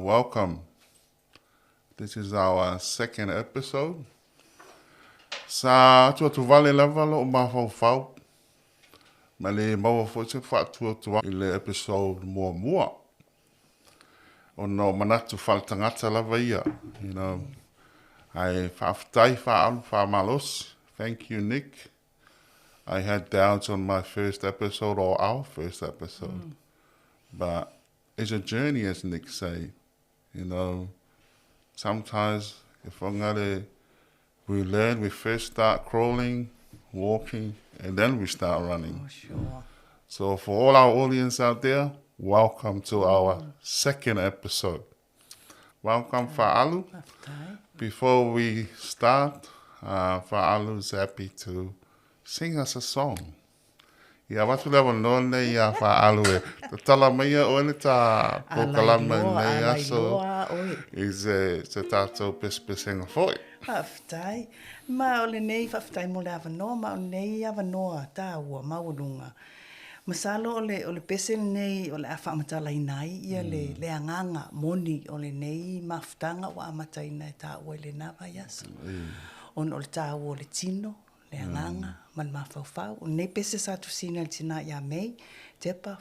welcome. This is our second episode. Sa tua tu vale lava lo mafau. Ma le maua fo fa tua i le episode mua. O no manatu faltangata lava ia. You know, I whaftai wha malos. Thank you, Nick. I had doubts on my first episode or our first episode. But it's a journey, as Nick say. You know, sometimes if we learn, we first start crawling, walking, and then we start running. Oh, sure. So for all our audience out there, welcome to our second episode. Welcome, Fa'alu. Before we start, Fa'alu's happy to sing us a song. Ia watu lewa none ia Fa'alu e. Ta tala mai o ene ta pokalama nei aso is se tātou pespesenga foi. Haftai. Ma ole nei haftai mo le avanoa, ma ole nei avanoa tā ua maulunga. Masalo ole pese nei ole awhaamatala inai ia le anganga moni ole nei maftanga wa amatai nei tā ua le nawa yaso. On ole tā ua ole tino. Le anganga, man mawhauwhau. O nei pese sa tu sina le tina ia mei, tepa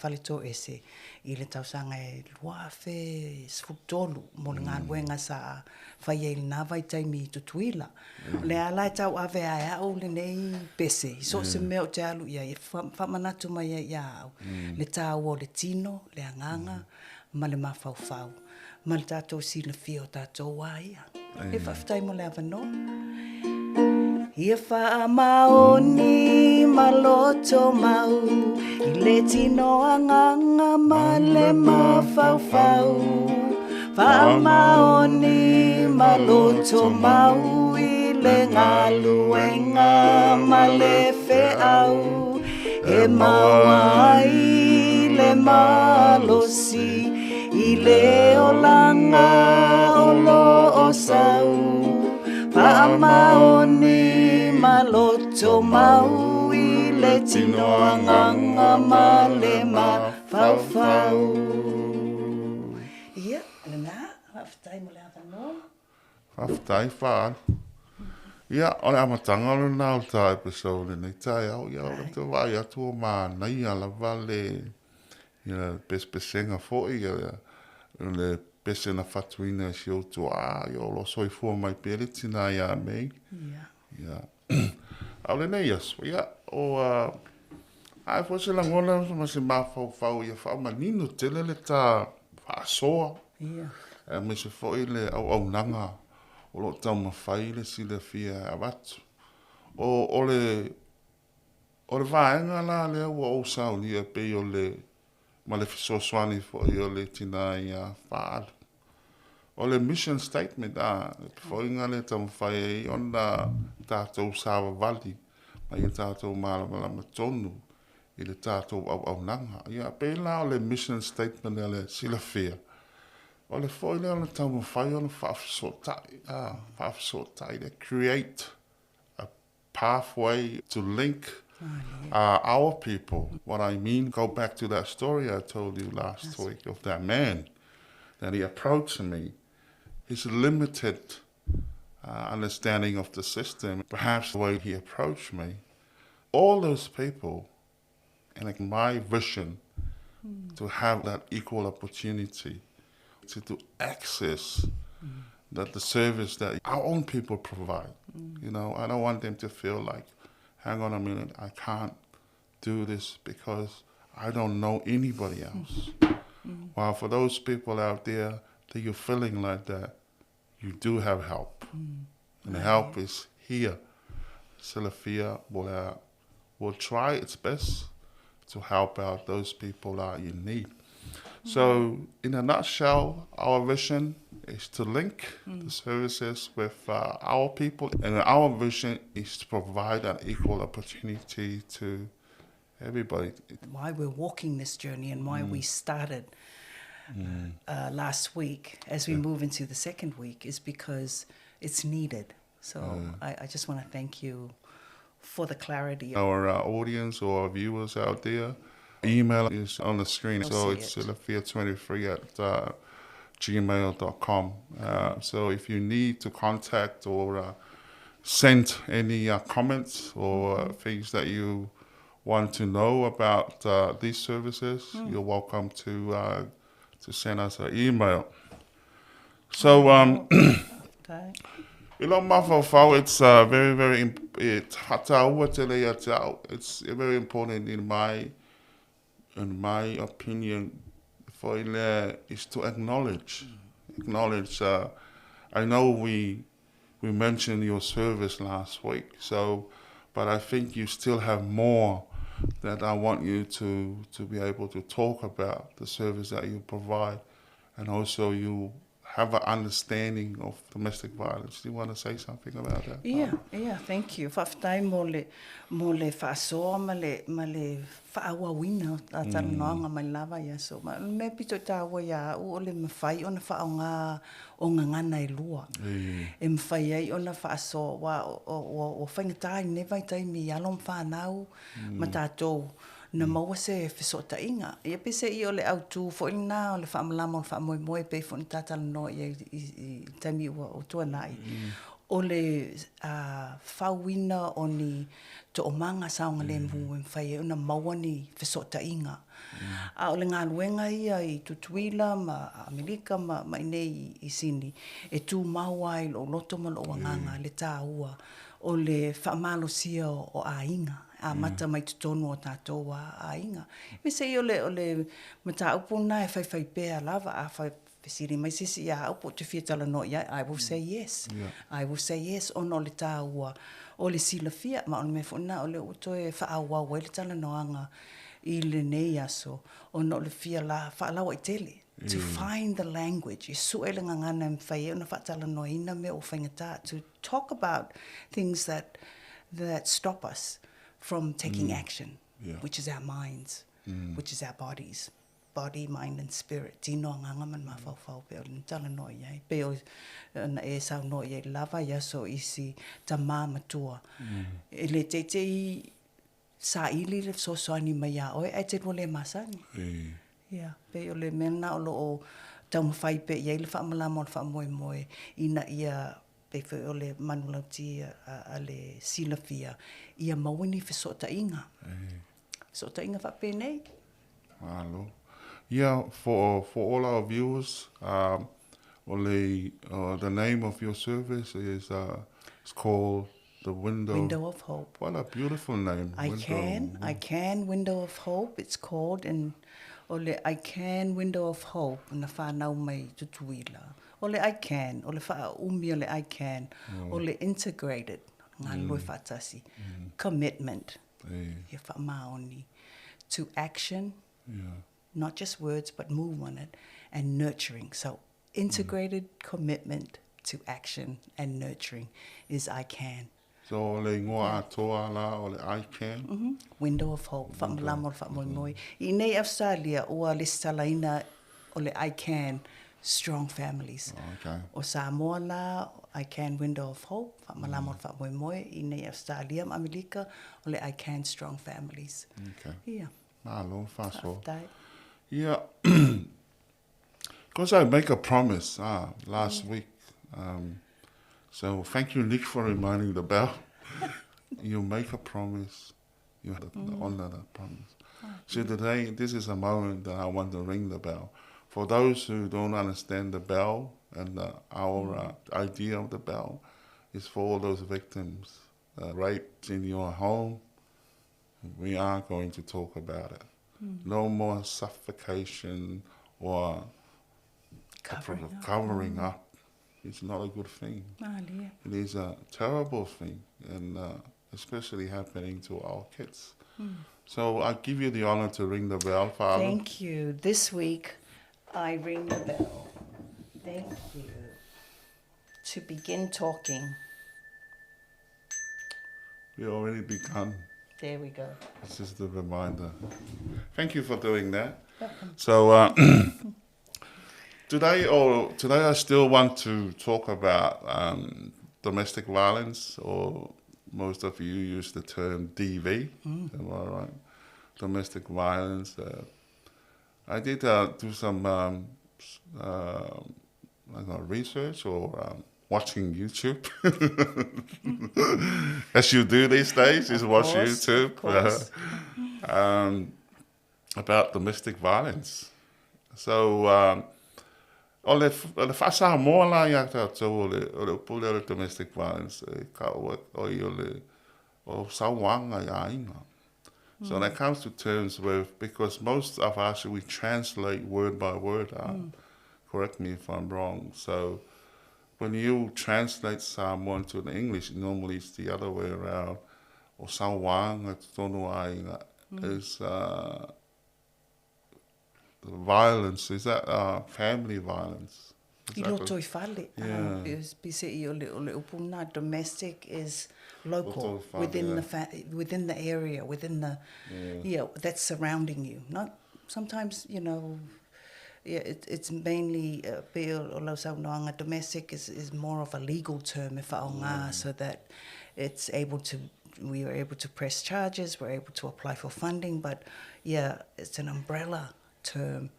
whalito ese. I le tausanga e luafe sfutolu, mo le ngā ruenga sa whai e le nawa i taimi tutuila. Le ala e tau ave ai au le nei pese. I so se meo te alu ia, e whamanatu mai ia au. Le tau o le tino, le anganga, ma le mawhauwhau. Ma le tātou Silafia o tātou wā ia. E whaftai mo le avanoa. Ia whaamaoni maloto mau, I le tino anganga ma le mawhauwhau. Whaamaoni maloto mau, I le ngaluenga ma le whiau. E mawai le malosi, I le olanga o lo o sau. Whaamaoni maloto mau I le tino anganga ma le mawhauwhau. Ia, nā, haftai mo le avanoa. Haftai whaan. Ia, ole amatanga ole nā o tā episode nei tai au. Ia, ole te vai atua mā nei ala vale. Ia, pespesenga foi. Ia, le pese na fatuina si o tua. Ia, lo soi fua mai pere tina ia mei. Ia. Aule nei aso. Ia, o... ai fo se langona ma se mawhauwhau ia whaamanino tele le tā whaasoa. Ia. Me se foi le au nanga o lo tau mawhai le Silafia awatu. Ole vaenga la le ua o sao lia pe o le ma le fisoswani foi o le tina ia whaalu. O le mission statement foi ngā le tau mawhai e ona tātou sawa vali ma i tātou malama tonu i le tātou au nanga. Ia pe la o le mission statement e le Silafia. O le foi le ona tau mawhai ona whaafisotai to create a pathway to link our people. What I mean, go back to that story I told you last week of that man that he approached me. His limited understanding of the system, perhaps the way he approached me. All those people, and like my vision, to have that equal opportunity, to access that the service that our own people provide. You know, I don't want them to feel like, hang on a minute, I can't do this because I don't know anybody else. While for those people out there that you're feeling like that, you do have help. And the help is here. Silafia will try its best to help out those people that are in need. So, in a nutshell, our vision is to link the services with our people. And our vision is to provide an equal opportunity to everybody. Why we're walking this journey and why we started last week as we move into the second week is because it's needed. So I just want to thank you for the clarity. Our audience or our viewers out there, email is on the screen. So it's Silafia23 gmail.com. So if you need to contact or send any comments or things that you want to know about these services, you're welcome to send us an email. So, Okay. ilo mawhawhau, it's very, very, it's very important in my opinion, for is to acknowledge. Acknowledge. I know we mentioned your service last week, so, but I think you still have more that I want you to be able to talk about the service that you provide, and also you have an understanding of domestic violence. Do you want to say something about that? Yeah, thank you. Whaftai mo le whaasoa ma le whaawawina a talanoanga mai lava ia so. Ma me pito tāua ia o le mawhai o na whaonga o ngangana e lua. E mawhai ai o na whaasoa wa o whaingatai nevai tai mi alom whanau ma tātou. Na maua se whisota inga. Ia pese I o le au tū fo ina o le whaamalama o le whaamoemoe pe fo ni tātala no I taimi o tuanai. O le whauina o ni to o manga saonga le mbu e mwhai e una maua ni whisota inga. A o le ngā luenga ia I tutuila ma Amerika ma inei I sini. E tū maua I lo loto ma lo wanganga le tā ua. O le whaamalo sia o a inga. A mata mai tutonu o tātou a inga. Me se I o le mata upuna e whai pēa lava a whai siri mai sisi ia upo te fiatala no ia, I will say yes. Yeah. I will say yes o no le tāua o le silafia ma o le mefuna o le uto e whaaua o le tala noanga I le nei aso o no le fia la whaalawa I tele. To find the language, I su ele ngangana mwhai e una whaatala no ina me o whaingata to talk about things that stop us from taking action, which is our minds, which is our bodies. Body, mind and spirit. Tino nganga man mawhawhau pe o le tala no iai. Pe o na e sau no iai lava ia so isi ta māmatua. E le teitei sa ili le sosoani mai a oe, ai te le masani. Ia, pe o le mena o lo o tau mawhai pe iai le whaamalama o le whaamoemoe ina ia pe o le manulauti a le silafia. Ia mawini whisota inga. Whisota inga whape nei. Hello. Yeah, for all our viewers, the name of your service is it's called the Window of Hope. What a beautiful name. I can Window of Hope. It's called and ole I can Window of Hope na whanau mai tutuila. Ole I can, ole wha umi ole I can, ole integrated ngā loi whatasi. Commitment. Ia wha maoni to action. Not just words, but move on it, and nurturing. So integrated commitment to action and nurturing is I can. So le ngoa atoa la o le I can. Window of Hope. Whamalamo whamoimoi. I nei Australia ua le salaina o le I can strong families. Okay. O Samoa la I can Window of Hope. Whamalamo whamoimoi. I nei Australia ma Amerika o le I can strong families. Okay. Yeah. Malo, faso. Dai. Yeah, because I make a promise last week. So thank you, Nick, for reminding the bell. You make a promise, you have to honor that promise. So today, this is a moment that I want to ring the bell. For those who don't understand the bell and our idea of the bell is for all those victims raped in your home. We are going to talk about it. No more suffocation or covering up. It's not a good thing. It is a terrible thing, and especially happening to our kids. So I give you the honor to ring the bell, Father. Thank you. This week, I ring the bell. Thank you. To begin talking. We already begun. There we go. This is the reminder. Thank you for doing that. Welcome. So today I still want to talk about domestic violence, or most of you use the term DV. Am I right? Domestic violence. I did do some I don't know, research or watching YouTube, as you do these days, is watch YouTube Of course. about domestic violence. So, o le whasa moa la ia tātou o le upule o le domestic violence, ka ua oi o sauanga ia inga. So when it comes to terms with, because most of us, we translate word by word, correct me if I'm wrong. So when you translate someone to the English, normally it's the other way around. O sauanga tonu ainga is violence. Is that family violence? I loto I whale. Yeah. Pise I ole upuna, domestic is local, Loto i whale, within yeah. within the area, within the, that's surrounding you. Not sometimes, it's mainly, pe o lau saunoanga, domestic is more of a legal term, if so that we are able to press charges, we're able to apply for funding, but it's an umbrella term.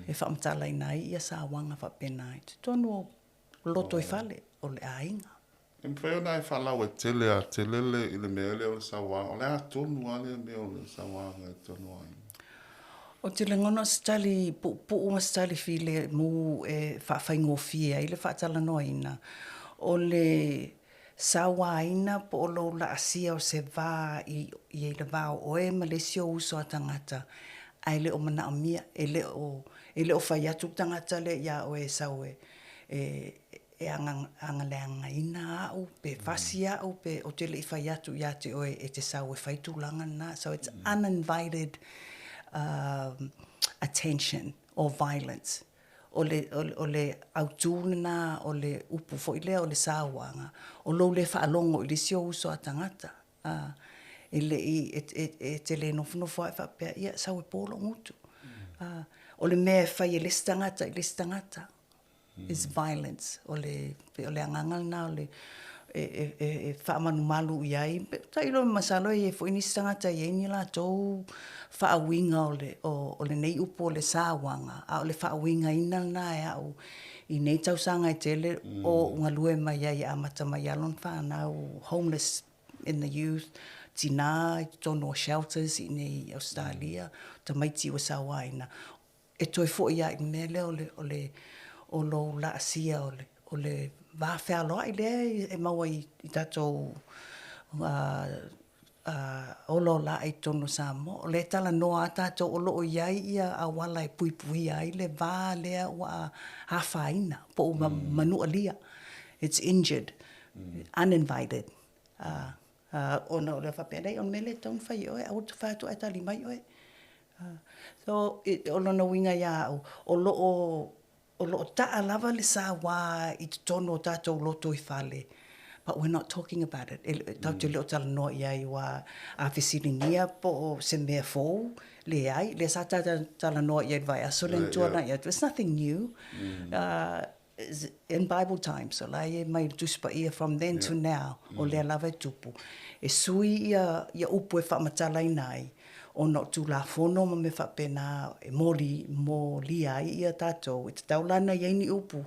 E whaamtalai nei, ia sa wanga whapenai. Tonu loto I whale o le ainga. E mwheo nai whalau e tele a telele I le mea leo le sawanga. O le a tonu a le mea o le sawanga e tonu ainga. O te lengono stali, pu stali file mu e whawhaingofia, I le whaatala noina. O le sawaina po o lo la asia o se vā I le vā o oe malesio uso a tangata. Ai le o mana amia, e le o whai atu tangata le ia o e sau e angaleanga ina au, pe whasi au, pe o te le I whai atu ia te oe e te sau e whaitulanga na. So it's uninvited attention or violence. O le autūna, o le upu fo I lea, o le sāwanga. O lo le whaalongo I le sio uso a tangata. E te le nofonofo ai whapea, ia, sau e pōlo ngutu. O le mea whai I listangata is violence. O le angangal na, o le whaamanu malu I ai. Ta ilo masalo e fo inistangata I eni la tau whaawinga o le nei upo o le sāwanga. A o le whaawinga ina na e au. I nei tausanga I tele o ngalue mai ai amata mai alon whanau homeless in the youth. Tina, tono shelters I nei Australia, ta maiti o sawaina. E toi fo ia I mele o lo la asia o le vāwhea loa I lea e maua I tatou o lo la I tono samo. O le tala noa tatou o lo o iai ia a wala e pui pui ai le vā lea ua hawhaina po manu alia. It's injured, uninvited. Ona o le whapea on mele taun whai oe, au tu whātu ai tali mai oe. So, o lona winga ia au, o lo taa lava le sā wā I te tono o tātou loto I whale. But we're not talking about it. Tau te leo tala noa iai wā a whisiringia po o se mea fōu, le ai, le sā tala noa iai vai aso le tuana ia. It's nothing new. In Bible times, so lai mai tuspa ia from then to now, o lea lava tupu. E sui ia upu e whamatalai nai, o no tu la fono ma me whapena, e mōli ai ia tātou, e te taulana iei upu,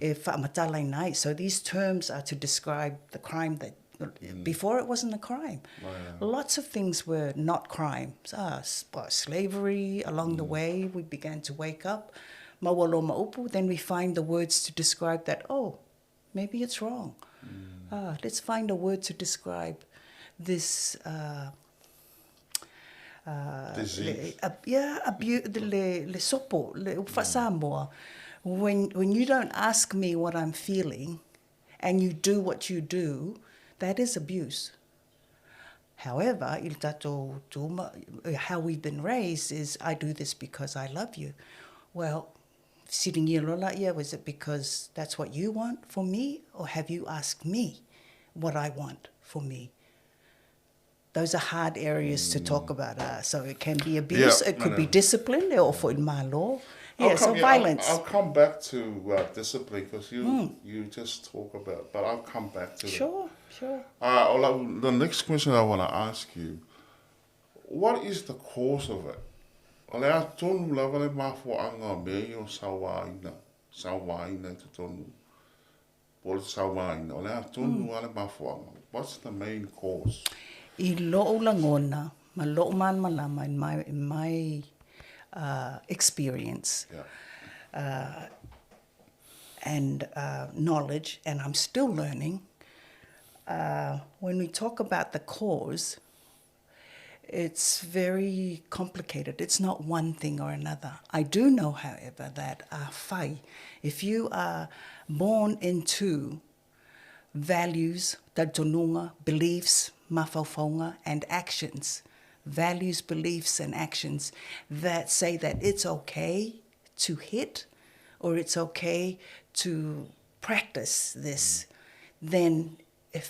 e whamatalai nai. So these terms are to describe the crime that, before it wasn't a crime. Lots of things were not crimes. Slavery, along the way, we began to wake up. Mawalo maupu, then we find the words to describe that, maybe it's wrong. Let's find a word to describe this disease. Le sopo, le ufasamoa. When you don't ask me what I'm feeling and you do what you do, that is abuse. However, how we've been raised is, I do this because I love you. Well, sitting here, was it because that's what you want for me? Or have you asked me what I want for me? Those are hard areas to talk about. So it can be abuse, it could be discipline, or for in my law. Violence. I'll come back to discipline because you just talk about, but I'll come back to Sure. The next question I want to ask you, what is the cause of it? O le a tonu lava le mafuanga me o sawaina. Sawaina te tonu. O le sawaina. O le a tonu ale mafuanga. What's the main cause? I lo'o langona, ma lo'o man malama in my experience Yeah. and knowledge, and I'm still learning. When we talk about the cause, it's very complicated. It's not one thing or another. I do know, however, that whai, if you are born into values, tatonunga, beliefs, mawhauwhaunga, and actions, values, beliefs, and actions that say that it's okay to hit or it's okay to practice this, then then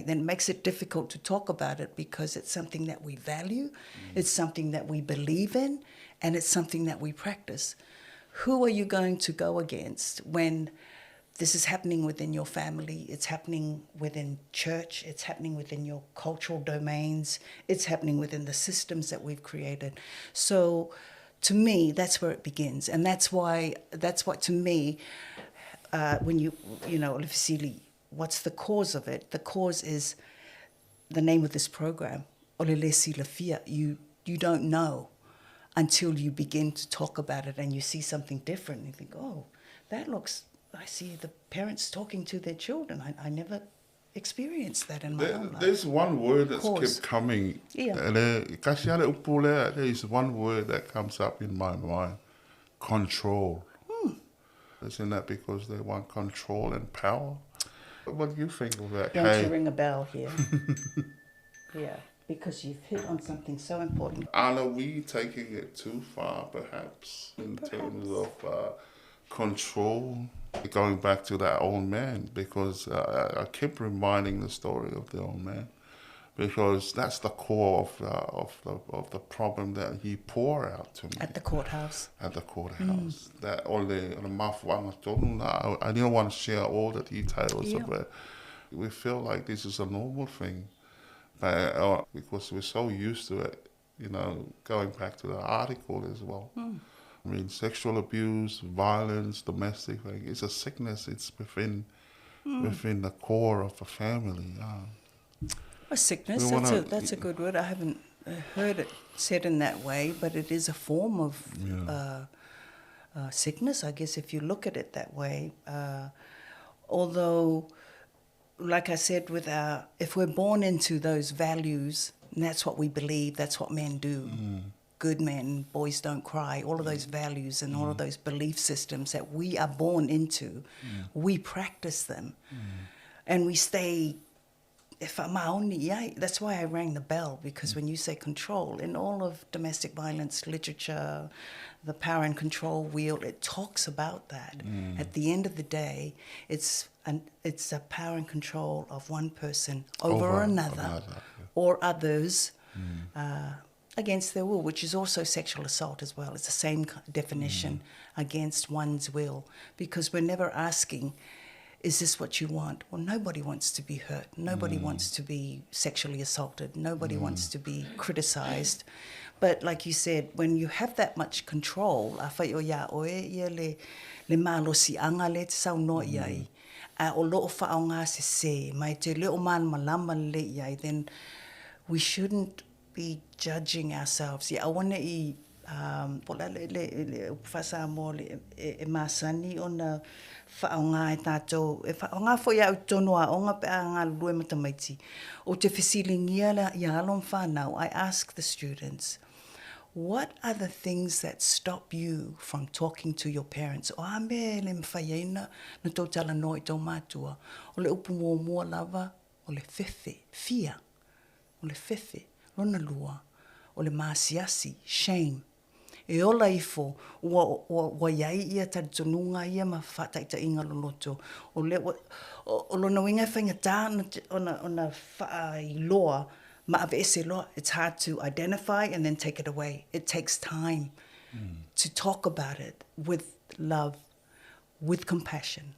it makes it difficult to talk about it because it's something that we value, it's something that we believe in, and it's something that we practice. Who are you going to go against when this is happening within your family, it's happening within church, it's happening within your cultural domains, it's happening within the systems that we've created? So to me, that's where it begins. And that's what to me, when what's the cause of it? The cause is the name of this program, Olele Silafia. You don't know until you begin to talk about it and you see something different. You think, oh, I see the parents talking to their children. I never experienced that in my own life. There's one word that's Cause. kept coming. Yeah. There is one word that comes up in my mind. Control. Isn't that because they want control and power? What do you think of that? Don't you ring a bell here? Yeah, because you've hit on something so important. Are we taking it too far, perhaps, in terms of control? Going back to that old man, because I keep reminding the story of the old man, because that's the core of the problem that he poured out to me At the courthouse. That I didn't want to share all the details of it. We feel like this is a normal thing, but because we're so used to it, going back to the article as well. I mean, sexual abuse, violence, domestic, it's a sickness. It's within the core of a family. A sickness, that's a good word. I haven't heard it said in that way, but it is a form of sickness, I guess, if you look at it that way. Although, like I said, if we're born into those values, and that's what we believe, that's what men do. Good men, boys don't cry, all of those values and all of those belief systems that we are born into, we practice them. And we stay, that's why I rang the bell, because when you say control, in all of domestic violence literature, the power and control wheel, it talks about that. At the end of the day, it's a power and control of one person over another or others, against their will, which is also sexual assault as well. It's the same definition, against one's will, because we're never asking, is this what you want? Well, nobody wants to be hurt. Nobody wants to be sexually assaulted. Nobody wants to be criticized. But like you said, when you have that much control, then we shouldn't be judging ourselves. I want to fasa mo e masani ona whaonga e tātou e whaonga fo ia utonua onga pe a ngā lue matamaiti o te whisilingia la i alon whanau. I ask the students, what are the things that stop you from talking to your parents? O ame le mwhaiaina na tau tala no i tau mātua o le upu mua lava o le fear, o le rona lua, o le masiasi, shame. E ola ifo, wa iai ia taritonunga ia ma whataita inga loloto. O lona winga whaingatā ona whaai loa, ma avese loa. It's hard to identify and then take it away. It takes time to talk about it with love, with compassion,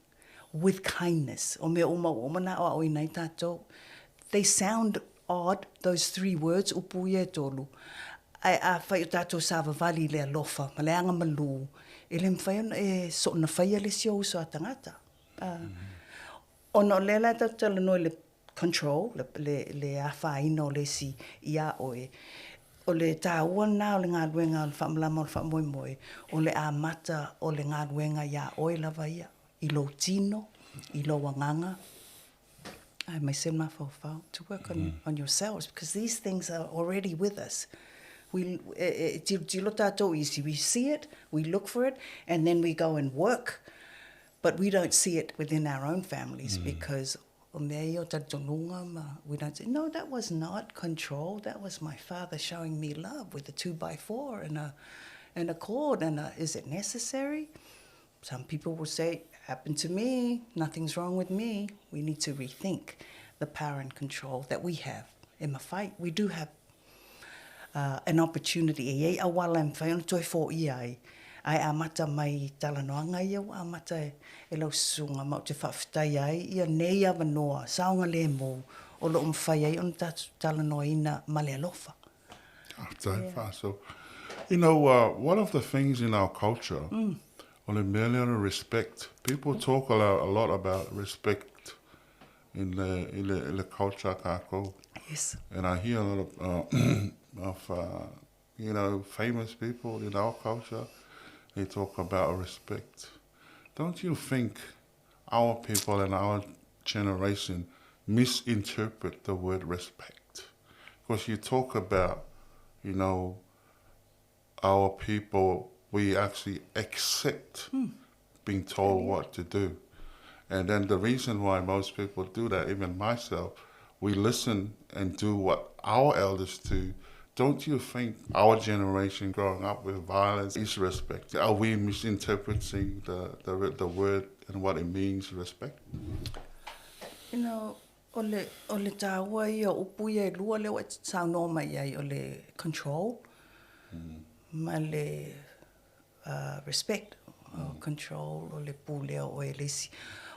with kindness. O mea oma na o i nei tātou. They sound odd, those three words, upu ia tolu. ai a whai o tātou sāwa wali le alofa, ma le anga malu, e le mwhai ona e so na whai le si o so a tangata. Ono le la tala no le control, le a whaina o le si ia oe, o le tā ua nā o le ngā luenga o le whamlama o le whamoimoe, o le a mata o le ngā luenga ia oe lava ia, I lo tino, I lo wanganga. I may send my fau to work on yourselves, because these things are already with us. We see it, we look for it, and then we go and work, but we don't see it within our own families because we don't say, no, that was not control. That was my father showing me love with a 2x4 and a cord. Is it necessary? Some people will say, happened to me, nothing's wrong with me. We need to rethink the power and control that we have in the fight. We do have an opportunity. A wala em whai ona toi fo ai. Ai a mata mai talanoanga ia a mata e lau sunga mau te whawhitai ai. Ia nei awa noa, saunga le mo, o lo mwhai ai on talanoa ina male alofa. So, one of the things in our culture, only merely on respect. People talk a lot about respect in the culture kako. Yes. And I hear a lot of famous people in our culture. They talk about respect. Don't you think our people and our generation misinterpret the word respect? Because you talk about, our people, we actually accept being told what to do. And then the reason why most people do that, even myself, we listen and do what our elders do. Don't you think our generation growing up with violence is respect? Are we misinterpreting the word and what it means, respect? Ole tāua ia upu ia lua leo e tāunoa mai ai o le control, ma le respect, control, o le pūlea o e lesi,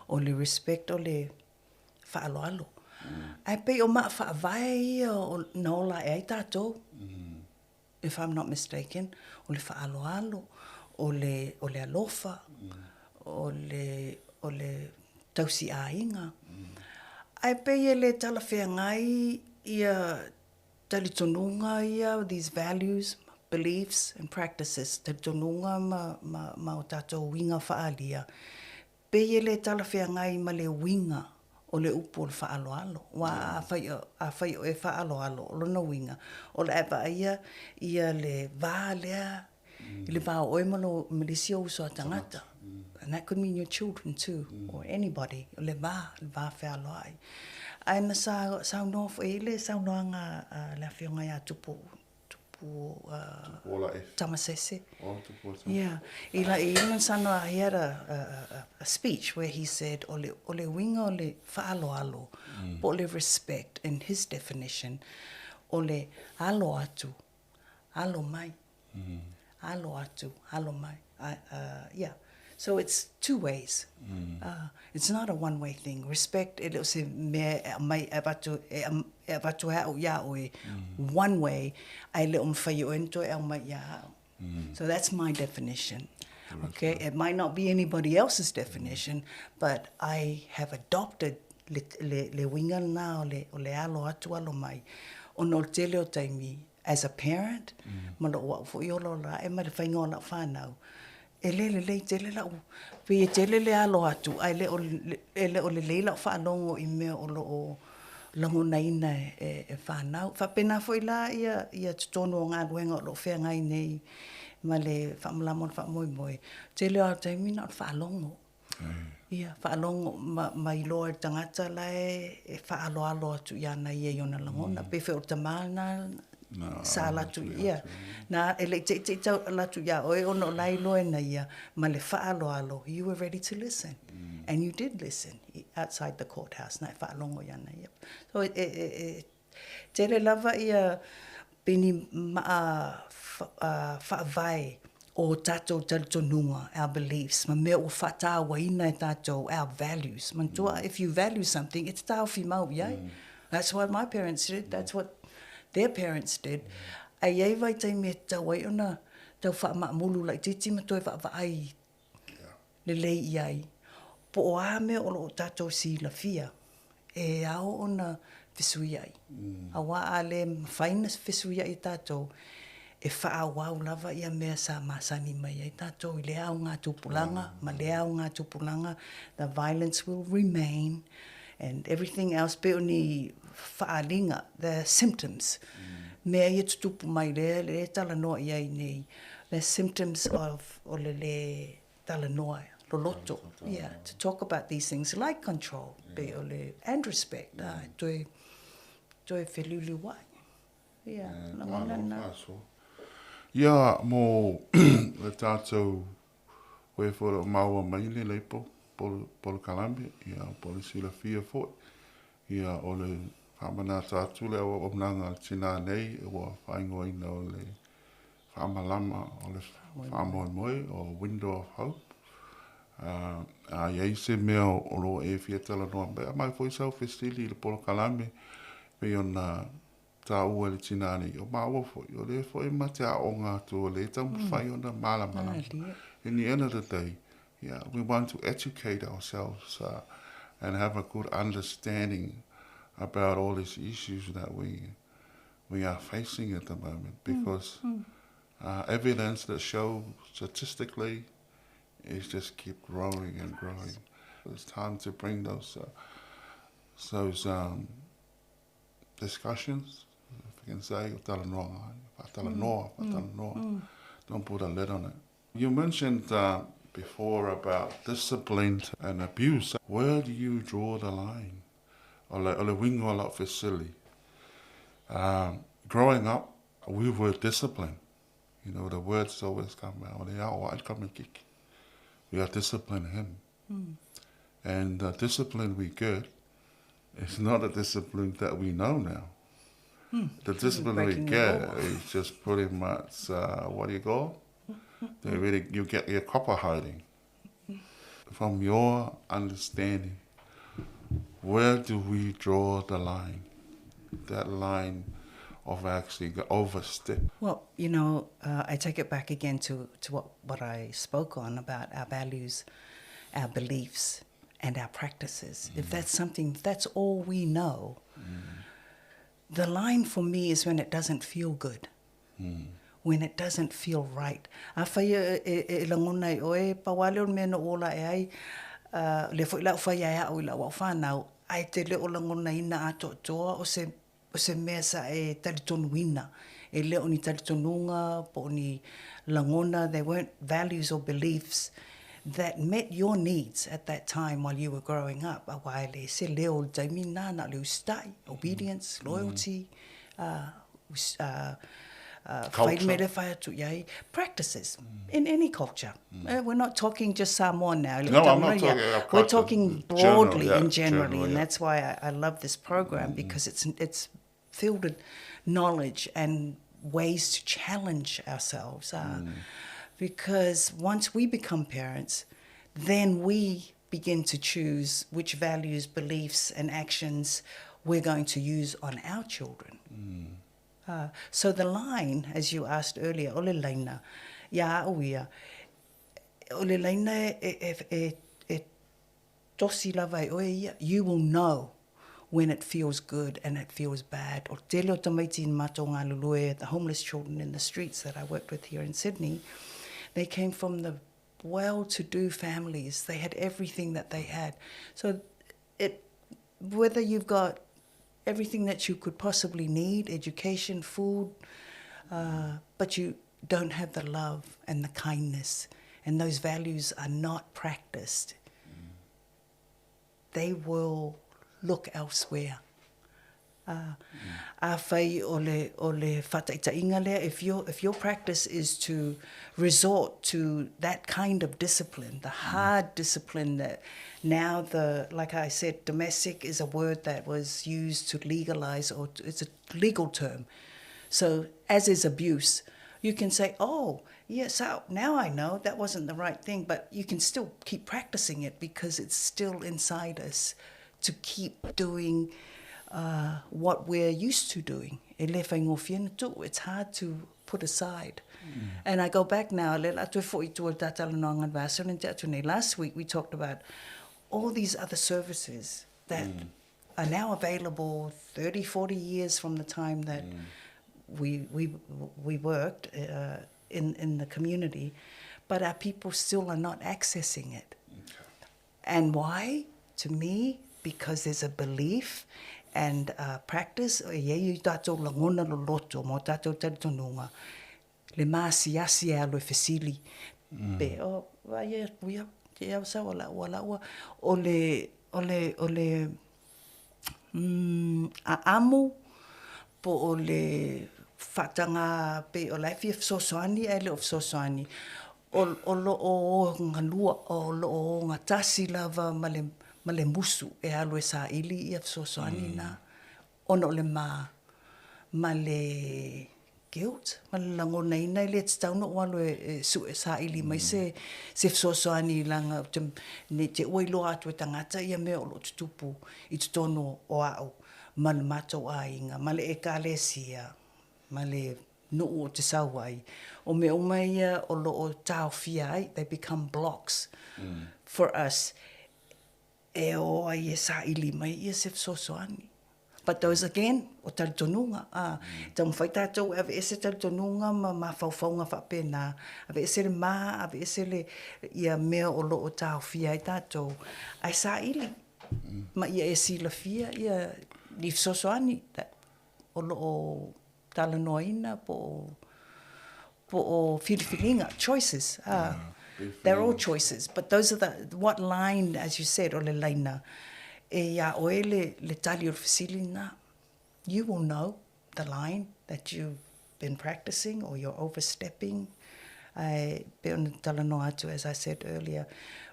o le respect, o le whaaloalo. Ai pei o maa whaavai ia o naola e ai tātou, if I'm not mistaken, o le whaaloalo, o le alofa, o le tausi a inga. Ai pei e le talawhea ngai ia talitonunga ia, these values, beliefs and practices, talitonunga ma o tātou winga whaalia. Pei e le talawhea ngai ma le winga o le upo o le whaaloalo. Wa a whai o e whaaloalo o lona winga. O le ewa ia le vā lea, le vā o emalo melisio uso a tangata. And that could mean your children too, or anybody, o le vā whaaloa ai. Ai na sa noa fo e le, sa noa ngā le whionga ia tupu tamasese. Yeah. Even Sanoa, he had a speech where he said, ole winga ole whaaloalo, po ole respect, in his definition, ole alo atu, alo mai, alo atu, alo mai. Yeah. So it's two ways. It's not a one-way thing. Respect, it was me mai abatu hao ya oe one way. Ai le umwhai o ento e mai ya hao. So that's my definition. Okay, it might not be anybody else's definition, but I have adopted le winga na o le alo atu alo mai. Ono tele o taimi as a parent, malo wa fo yolo la e mai whainga o la whanau. E le tele la u. Pei e tele le alo atu, ai le o le leila o whaanongo I mea o lo o lango naina e whanau. Whapena fo I la ia tutono o ngā ruenga o lo whea ngai nei, ma le whaamulamo o whaamoimoe. Tele o taimi na o whaalongo. Ia, whaalongo ma I loa tangata lai e whaaloalo atu ia na ia iona langona. Pewe o tamana, sa latu ia. Na ele te tau latu ia oe ono lai loe na ia ma le whaaloalo. You were ready to listen. And you did listen outside the courthouse. Na whaalongo ia na ia. So tere lava ia pini maa whaavai o tātou talitonunga, our beliefs. Ma mea o whatawa ina e tātou, our values. Mantua, if you value something, it's tāu fi mau iai. That's what my parents did. That's what their parents did. Ai ai vai tai me tau ai ona tau wha mulu lai titi ma toi wha ai le lei i ai. Po o a me o lo tātou Silafia e ao ona fesui ai. A wā a le whaina fesui ai tātou e wha a wau lava ia mea sa masani mai ai tātou i le ao ngā tupulanga, ma le ao ngā tupulanga, the violence will remain and everything else pe o ni whaalinga, the symptoms. Mea ia tutupu mai le tala noa iai nei, the symptoms of o le tala noa, loloto. Yeah, to talk about these things like control, pe o le, and respect. Toi whelulu wai. Yeah, na ngona na. Ia, mō le tātou koe whora maua mai le leipo, polo Kalambi, ia polo Silafia fōi. Ia o le whamana tātou le o nanga tina nei, o whaingoa ina o le whamalama o le whamoe moe, o Window of Hope. A iei se mea o lo e fiatala noa, bea mai fōi sau festili le polo Kalambi, pe ona tā ua le tina nei, o maua fōi, o le fōi mate a o ngā tō le tamu whai ona malama. In the end of the day, yeah, we want to educate ourselves and have a good understanding about all these issues that we are facing at the moment, because evidence that shows statistically is just keep growing and growing. It's time to bring those discussions, if I can say, don't put a lid on it. You mentioned before about discipline and abuse. Where do you draw the line? O le wingo la facility. Growing up, we were disciplined. You know, the words always come out. We are disciplining him. And the discipline we get is not a discipline that we know now. The discipline we get is just pretty much, what do you call? You get your copper hiding. From your understanding, where do we draw the line? That line of actually overstep. Well, you know, I take it back again to what I spoke on about our values, our beliefs, and our practices. If that's something, if that's all we know, the line for me is when it doesn't feel good. When it doesn't feel right. A whaia e langona i oe, pawale o mea no ola e ai, le fo ila whaia e au ila wa whanau, ai te leo langona ina ato toa o se mea sa e talitonu ina. E leo ni talitonunga, po ni langona, they weren't values or beliefs that met your needs at that time while you were growing up. A waile se leo taimina na leo stai, obedience, loyalty, practices in any culture. We're not talking just Samoan now. No, I'm not talking We're talking broadly and generally, generally, and that's why I love this program, because it's filled with knowledge and ways to challenge ourselves. Because once we become parents, then we begin to choose which values, beliefs, and actions we're going to use on our children. So the line, as you asked earlier, ole laina, ya uia, ole laina e tosi lava e oe ia, you will know when it feels good and it feels bad. O te leo tamaiti in mato ngā lulue, the homeless children in the streets that I worked with here in Sydney, they came from the well-to-do families. They had everything that they had. So whether you've got everything that you could possibly need, education, food, but you don't have the love and the kindness, and those values are not practiced, they will look elsewhere. A whai o le whataitainga lea, if your practice is to resort to that kind of discipline, the hard discipline that now like I said, domestic is a word that was used to legalize, or it's a legal term. So as is abuse, you can say, oh, yes, now I know that wasn't the right thing, but you can still keep practicing it because it's still inside us to keep doing what we're used to doing e le whaingofia na tu, it's hard to put aside. And I go back now, le atu e fo I tua tatala no angan vaso, and te atu nei. Last week we talked about all these other services that are now available 30, 40 years from the time that we worked in the community, but our people still are not accessing it. Okay. And why? To me, because there's a belief and practice. Ia I tātou langona lo loto mo tātou taritonunga. Le māsiasi e alo e whesili. Pe, ia sa wala ua. O le a amu, po o le whatanga pe o lai fia fsosoani, e le o fsosoani. O lo o ngalua, o lo o ngatasi lava ma le musu e alo e sa ili ia fsosoani na. Ono le ma le guilt, ma le langona ina i le tstauna o alo e su e sa ili mai se fsosoani langa ne te oilo atu e tangata ia mea o lo tutupu I tutono o au ma le matou a inga, ma le ekalesia, ma le nuu o te sauai. O me umaia o lo o tau fiai, they become blocks for us. E o ai e sa ili mai ia se fsosoani. But those again, o taritonunga. Tau mwhai tātou, ave ese taritonunga ma whauwhaunga whapena. Ave ese le maa, ave ese le ia mea o lo o tau fiai tātou. Ai sa ili. Ma ia e silafia, ia ni fsosoani. O lo o talanoina po o whiriwhiringa. Choices. They're all choices. But those are what line, as you said, o le laina. E ia oe le tali o whisili na. You will know the line that you've been practicing or you're overstepping. Pe ona talano atu, as I said earlier,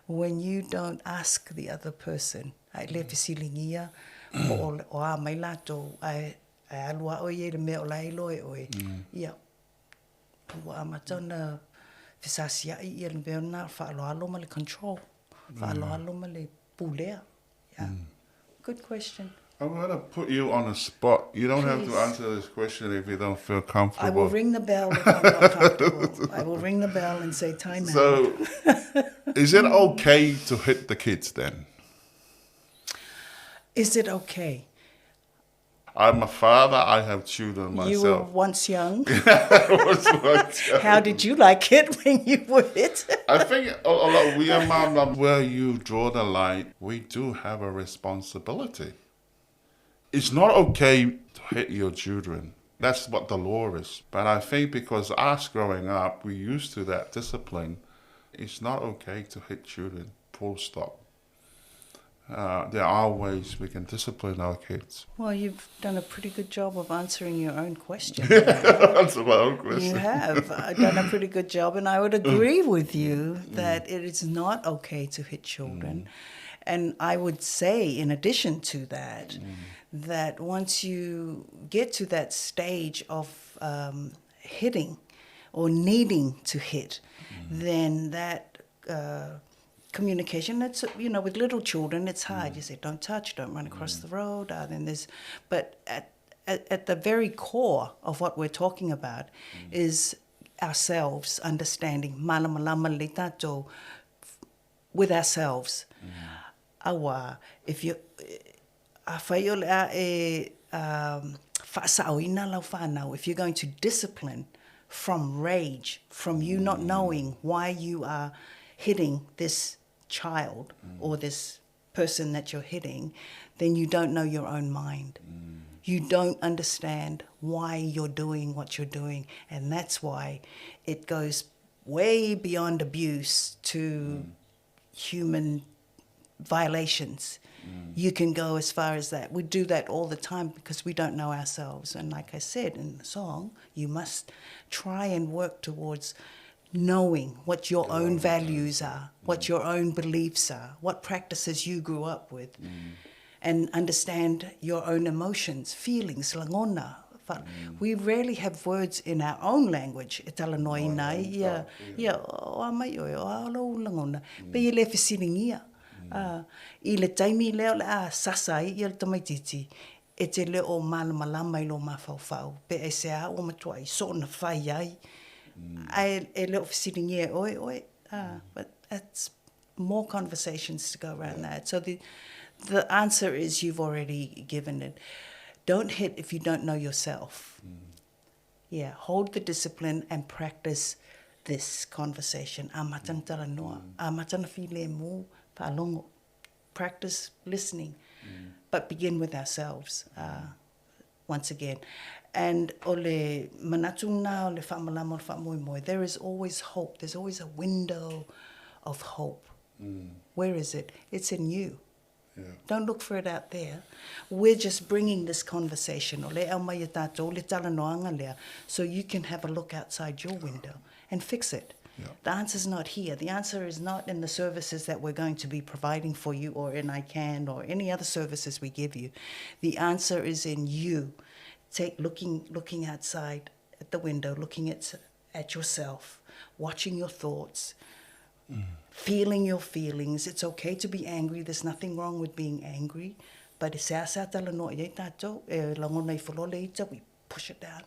when you don't ask the other person, ai le whisilingia, o a mai lato, ai alua oe le mea o lailo e oe. Ia, ua amatona whisasia I ia le mea na whaaloalo ma le control, whaaloalo ma le pulea. Yeah. Good question. I'm going to put you on a spot. You don't have to answer this question if you don't feel comfortable. I will ring the bell if I'm not comfortable. I will ring the bell and say time out. So, is it okay to hit the kids then? Is it okay? I'm a father. I have children myself. You were once young. I was once young. How did you like it when you were hit? I think a lot we are mom, where you draw the line, we do have a responsibility. It's not okay to hit your children. That's what the law is. But I think because us growing up, we're used to that discipline, it's not okay to hit children, full stop. There are ways we can discipline our kids. Well, you've done a pretty good job of answering your own question. Answer my own question. You have done a pretty good job, and I would agree with you that it is not okay to hit children. And I would say, in addition to that, that once you get to that stage of hitting or needing to hit, then that communication, that's, you know, with little children, it's hard. You say, don't touch, don't run across the road. Then there's, but at the very core of what we're talking about is ourselves understanding malamalama le tatou with ourselves. Awa, if you if you're going to discipline from rage, from you not knowing why you are hitting this child or this person that you're hitting, then you don't know your own mind. You don't understand why you're doing what you're doing, and that's why it goes way beyond abuse to human violations. You can go as far as that. We do that all the time because we don't know ourselves. And like I said in the song, you must try and work towards knowing what your own values are, what your own beliefs are, what practices you grew up with, and understand your own emotions, feelings, langona. We rarely have words in our own language. E tala noi nai, ia, o amai o alo langona. Pe le fisilingia. I le taimi leo le sasai, i le tamaititi. e te leo malamalama i lo mawhauwhau. Pe e se a o matua i so na whai ai. Ai e leo whasiringi e oi. But it's more conversations to go around that. So the answer is you've already given it. Don't hit if you don't know yourself. Yeah, hold the discipline and practice this conversation. A matana tala noa, a matana while mu, whaalongo. Practice listening, but begin with ourselves, once again. And ole manatunga, ole whaamalama, ole whaamoemoe, there is always hope. There's always a window of hope. Where is it? It's in you. Yeah. Don't look for it out there. We're just bringing this conversation, ole au mai e tātou, ole talanoanga lea, so you can have a look outside your window and fix it. Yeah. The answer's not here. The answer is not in the services that we're going to be providing for you or in ICANN or any other services we give you. The answer is in you. Looking outside at the window, looking at yourself, watching your thoughts, feeling your feelings. It's okay to be angry. There's nothing wrong with being angry. But we push it down.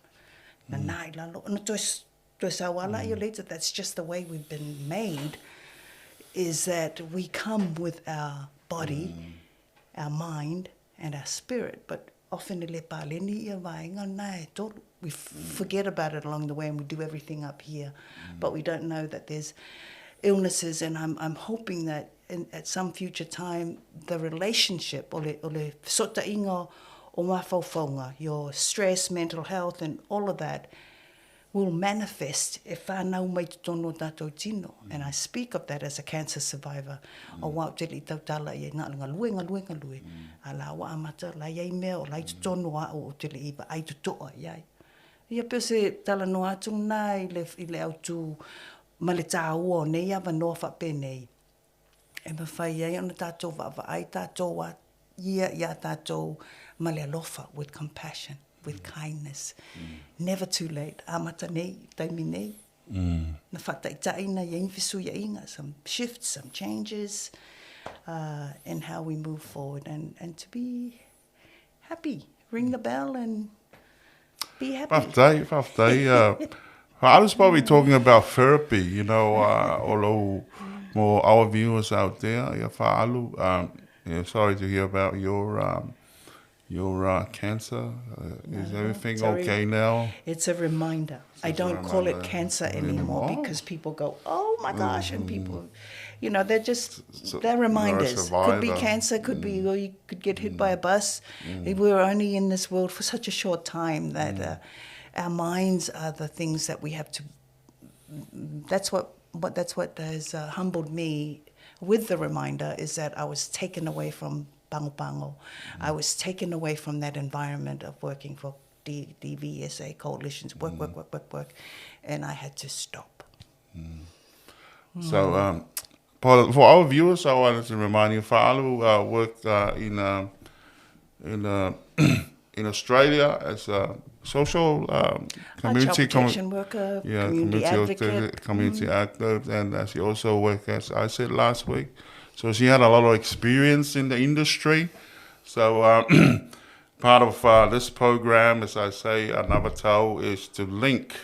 That's just the way we've been made, is that we come with our body, our mind, and our spirit. But often we forget about it along the way and we do everything up here. But we don't know that there's illnesses, and I'm hoping that at some future time, the relationship, your stress, mental health, and all of that, will manifest if whanau mai te tono tātou tino. And I speak of that as a cancer survivor. O wau te li tau tala i ngā ngalue. A la wa amata, la iei mea, o lai te tono a o te li iba, ai tu toa iai. Ia peo se tala no atu nā i le au tū ma le tā ua, nei awa noa whape nei. E ma whai iei ona tātou wa ai tātou a ia tātou ma le alofa with compassion, with kindness. Never too late. Amata nei, taimi nei. Na whataitai iei whisu ia inga. Some shifts, some changes in how we move forward. And to be happy. Ring the bell and be happy. Whaftai. I was probably talking about therapy, you know, although more our viewers out there, sorry to hear about your cancer. Is everything okay now? It's a reminder. I don't call it cancer anymore because people go, oh my gosh, and people, you know, they're reminders. Could be cancer, could be, or you could get hit by a bus. We're only in this world for such a short time that our minds are the things that we have to. That's what has humbled me with the reminder, is that I was taken away from pango. I was taken away from that environment of working for DVSA coalitions, work, and I had to stop. So, for our viewers, I wanted to remind you, Fa'alu worked in Australia as a social community protection worker, community advocate. Community active, and she also worked, as I said last week. So she had a lot of experience in the industry. So part of this program, as I say, another tau, is to link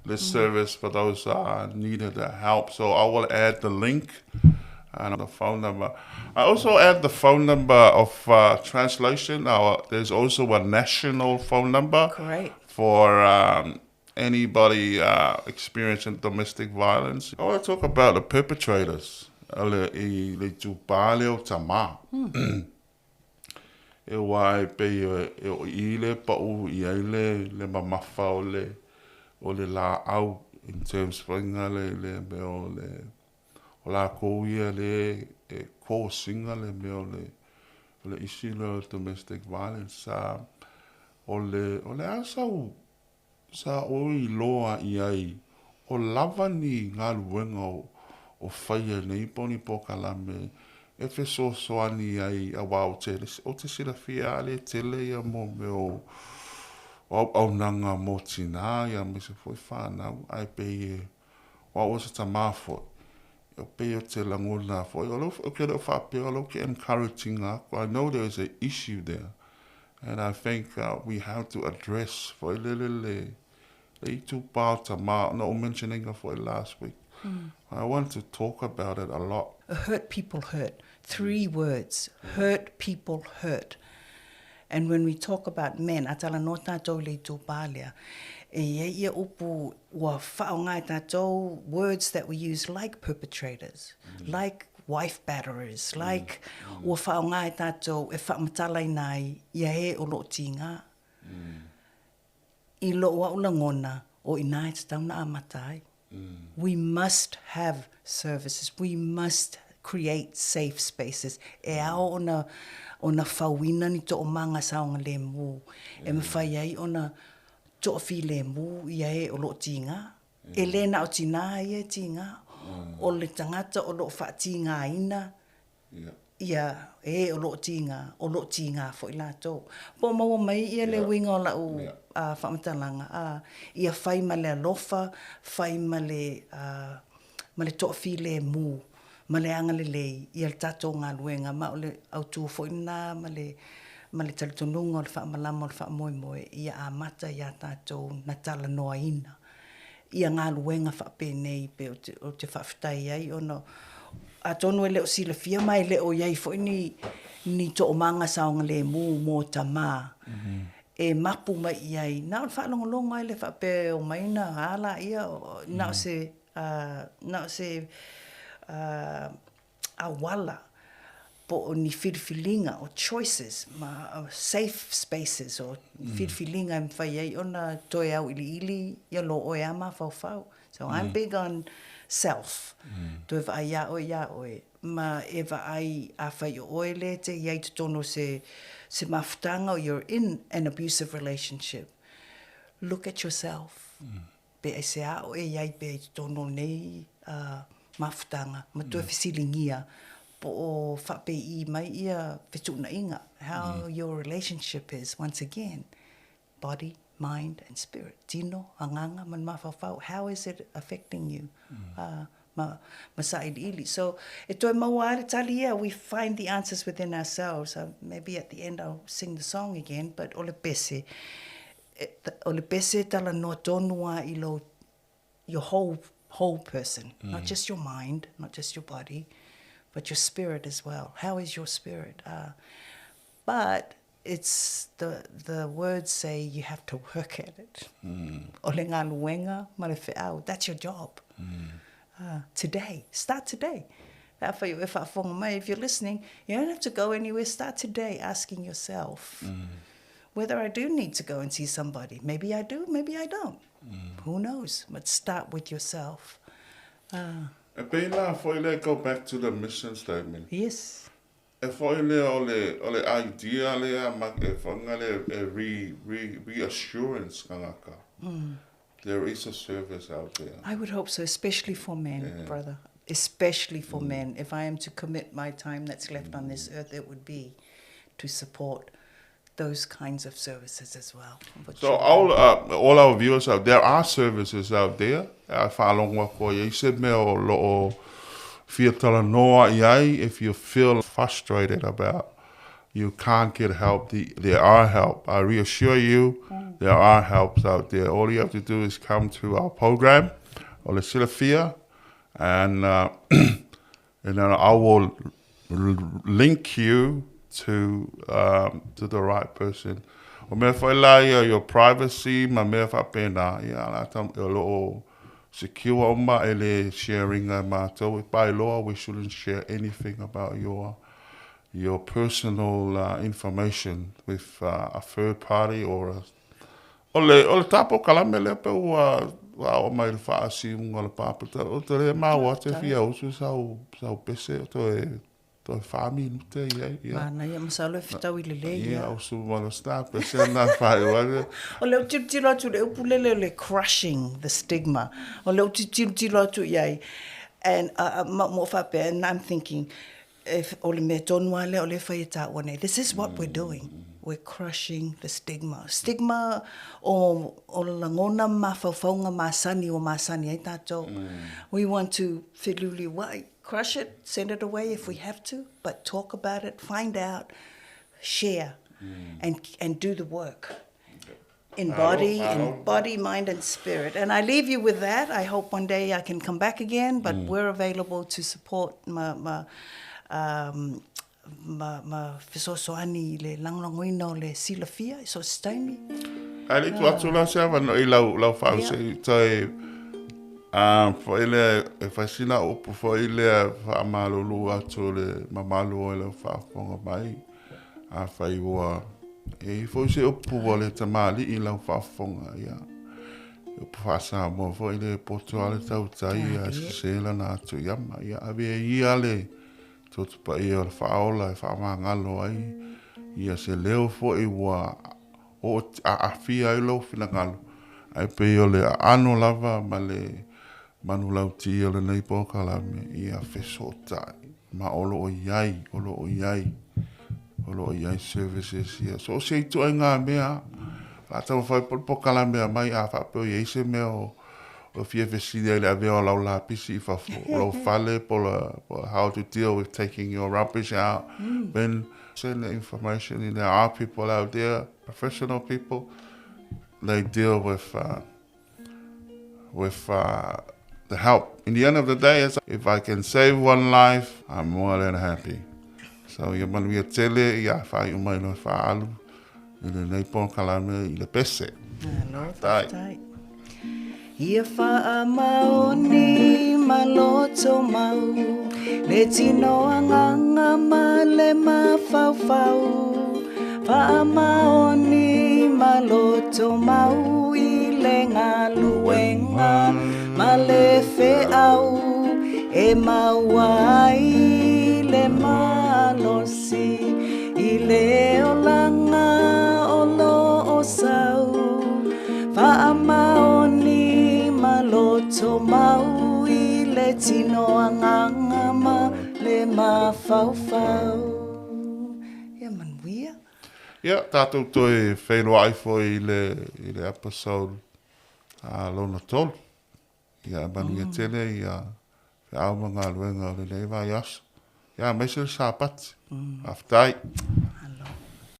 this service for those needed help. So I will add the link and the phone number. I also add the phone number of translation. There's also a national phone number. Great. For anybody experiencing domestic violence. I want to talk about the perpetrators. Le tupale o tama. E wai pe I le pa'u I le mamafa o le la au in terms of le meo o la kouia le ko singa le meo le isi le domestic violence o le asau sa o I loa I ai o lava ni ngā luenga o whaia nei poni po kalame e fe so ani ai a wau o te Silafia ale tele ia mo meo au nanga mo tina ia me se foi whanau ai pe o se tamafo o pe o te langona fo o lo ke lo whape o lo ke encouraging I know there is an issue there And I think we have to address for two parts no mentioning for last week. I want to talk about it a lot. Hurt people hurt. 3 words. Hurt people hurt. And when we talk about men, atala no tātou le tū pālea, ia upu wa whaongai tātou words that we use like perpetrators, like wife batterers, like ua whaongai tātou e whamatalai nai ia he o lo tinga. I lo wa ulangona o inai te tauna amatai. We must have services. We must create safe spaces. E ao ona whawina ni to o manga saonga le mu. E me whai ai ona to o fi le mu ia e o lo tinga. E le na o tina ia tinga. O le tangata o lo wha tinga ina. Ia e o lo tinga fo i lato. Po maua mai ia le winga o la u whamatalanga. Ia whai ma le alofa, whai ma le to'awhi le mu, ma le anga le lei, ia le tātou ngā luenga, ma o le autu fo ina, ma le talitonunga o le whaamalama o le whaamoemoe, ia a mata ia tātou na tala noa ina. Ia ngā luenga whaapenei pe o te whaafitai ai ono. A tonu e leo silafia mai leo iai fo ni to o manga saonga le mu mo ta mā. E mapu mai iai. Nā o whaalongolongo ai le whaape o maina ala ia. Nā o se awala po o ni whiriwhilinga o choices, safe spaces o whiriwhilinga e mwhai ai ona toi au ili ia lo oe ama whau. So I'm big on self. Toi wa ia oe. Ma e wa ai a whai o oe le te iai te tono se mafutanga o you're in an abusive relationship. Look at yourself. Pe e se a oe iai pe te tono nei mafutanga. Ma toi whisilingia po o whape I mai ia whetuna inga. How your relationship is once again. Body, mind and spirit. Tino, anganga, man mawhawhau. How is it affecting you? Masaidi. So, e toi maua tali ia, we find the answers within ourselves. Maybe at the end I'll sing the song again, but ole pese tala no tonua ilo your whole person, not just your mind, not just your body, but your spirit as well. How is your spirit? But it's the words say you have to work at it. O le ngā luenga, ma le whiau, that's your job. Today, start today. If you're listening, you don't have to go anywhere. Start today asking yourself whether I do need to go and see somebody. Maybe I do, maybe I don't. Who knows? But start with yourself. Go back to the mission statement. Yes. If ole idea reassurance kangaka. There is a service out there. I would hope so, especially for men, brother. Especially for men. If I am to commit my time that's left on this earth, it would be to support those kinds of services as well. So all our viewers out there are services out there. You said me o feel talanoa iai if you feel frustrated about you can't get help. There are help. I reassure you, there are helps out there. All you have to do is come to our program, or the Silafia, and then I will link you to the right person. O mea whaelai your privacy, ma mea whapena, la tam lo secure oma ele sharing mātou. By law, we shouldn't share anything about your personal information with a third party or ole tapo kalame le pe o mai le whaasi unga le pāpata. O te rea māua te whia usu sau pese to e whaami nute iai. Mana ia masalo e whitau I le le ia. Ia usu mana star pese na whae wane. O leo tiro atu le upulele le crushing the stigma. O leo tiro atu iai. And mo whape, and I'm thinking, if ole me tonua le ole whai ta one, this is what we're doing. We're crushing the stigma. Stigma o langona mawhawhaunga masani o masani ai tātou. We want to whiluli wai, crush it, send it away if we have to, but talk about it, find out, share. and do the work. In Alo. body, mind, and spirit. And I leave you with that. I hope one day I can come back again, but we're available to support ma fesosoani le langlangoina o le Silafia, so staimi. Ali tu atu la se ava no i lau whau se toi fo ile e whaisina upu fo ile whaamalulu atu le mamalu o le whaafonga mai a whaiua e fo se upu o le tamali i lau whaafonga ia upu whaasa mo fo ile potu ale tau tai a se la na atu iama ia awe i ale tutupa i o le whaola e whaamangalo ai ia se leo fo i ua o a fia i lo fina ngalo ai pe o le ano lava ma le manu lau ti o le nei poka la me ia fesota ma olo o iai services ia so se tu nga mea la tau fai poka la mea mai a fa pe i se me o fia fesida le ave o la pisi fa lo fale how to deal with taking your rubbish out when send the information there are people out there professional people they deal with the help. In the end of the day, if I can save one life, I'm more than happy. So ia manuia tele ia whai umai no whaalu i le nei pon kalame i le pese. Tai. Ia wha maoni maloto mau le tino anganga ma le mawhawhau wha maoni maloto mau i le ngaluenga ma le wheau e mawai le malosi i le olanga o lo o sau wha maoni maloto mau i le tino anganga ma le mawhawhau. Ia manuia. Ia, tātou toi whenua ai fo i le episode lona tolu. Ia manuia tele ia whiau mga luenga o le leiva i aso. Ia, meise le sāpati. Aftai.